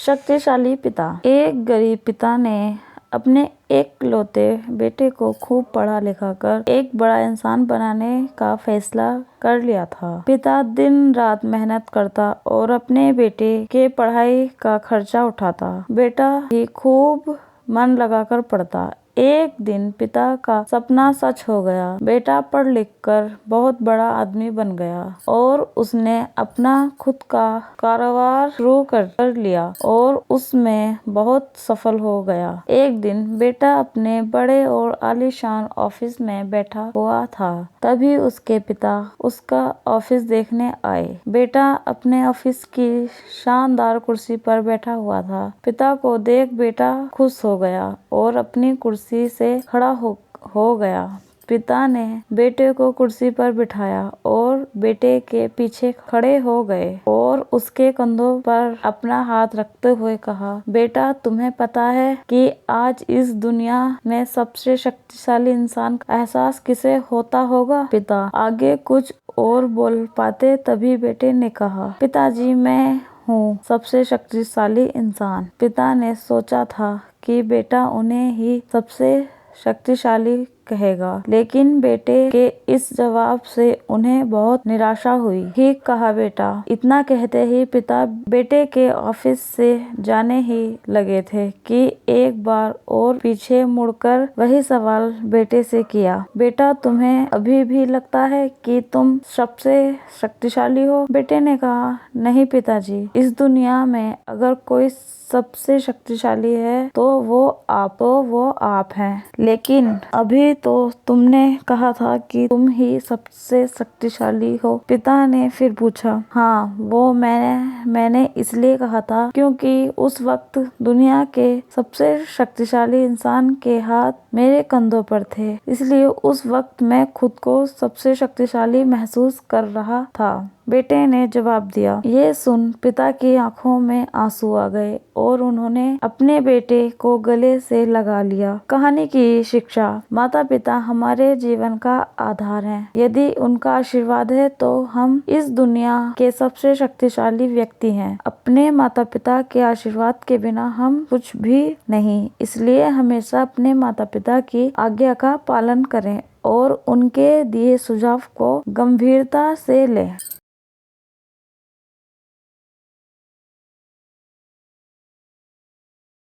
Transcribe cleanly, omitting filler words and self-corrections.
शक्तिशाली पिता। एक गरीब पिता ने अपने एकलौते बेटे को खूब पढ़ा लिखा कर एक बड़ा इंसान बनाने का फैसला कर लिया था। पिता दिन रात मेहनत करता और अपने बेटे के पढ़ाई का खर्चा उठाता। बेटा भी खूब मन लगाकर पढ़ता। एक दिन पिता का सपना सच हो गया। बेटा पढ़ लिख कर बहुत बड़ा आदमी बन गया और उसने अपना खुद का कारोबार शुरू कर लिया और उसमें बहुत सफल हो गया। एक दिन बेटा अपने बड़े और आलीशान ऑफिस में बैठा हुआ था। तभी उसके पिता उसका ऑफिस देखने आए। बेटा अपने ऑफिस की शानदार कुर्सी पर बैठा हुआ था। पिता को देख बेटा खुश हो गया और अपनी कुर्सी से खड़ा हो गया। पिता ने बेटे को कुर्सी पर बिठाया और बेटे के पीछे खड़े हो गए और उसके कंधों पर अपना हाथ रखते हुए कहा, बेटा तुम्हें पता है कि आज इस दुनिया में सबसे शक्तिशाली इंसान का एहसास किसे होता होगा? पिता आगे कुछ और बोल पाते तभी बेटे ने कहा, पिताजी मैं हूँ सबसे शक्तिशाली इंसान। पिता ने सोचा था कि बेटा उन्हें ही सबसे शक्तिशाली कहेगा, लेकिन बेटे के इस जवाब से उन्हें बहुत निराशा हुई। ठीक कहा बेटा। इतना कहते ही पिता बेटे के ऑफिस से जाने ही लगे थे कि एक बार और पीछे मुड़कर वही सवाल बेटे से किया, बेटा तुम्हें अभी भी लगता है कि तुम सबसे शक्तिशाली हो? बेटे ने कहा, नहीं पिताजी, इस दुनिया में अगर कोई सबसे शक्तिशाली है तो वो आप हैं। लेकिन अभी तो तुमने कहा था कि तुम ही सबसे शक्तिशाली हो। पिता ने फिर पूछा, हाँ वो मैंने इसलिए कहा था क्योंकि उस वक्त दुनिया के सबसे शक्तिशाली इंसान के हाथ मेरे कंधों पर थे, इसलिए उस वक्त मैं खुद को सबसे शक्तिशाली महसूस कर रहा था। बेटे ने जवाब दिया। ये सुन पिता की आंखों में आंसू आ गए और उन्होंने अपने बेटे को गले से लगा लिया। कहानी की शिक्षा। माता पिता हमारे जीवन का आधार हैं। यदि उनका आशीर्वाद है तो हम इस दुनिया के सबसे शक्तिशाली व्यक्ति हैं। अपने माता पिता के आशीर्वाद के बिना हम कुछ भी नहीं। इसलिए हमेशा अपने माता पिता की आज्ञा का पालन करें और उनके दिए सुझाव को गंभीरता से लें।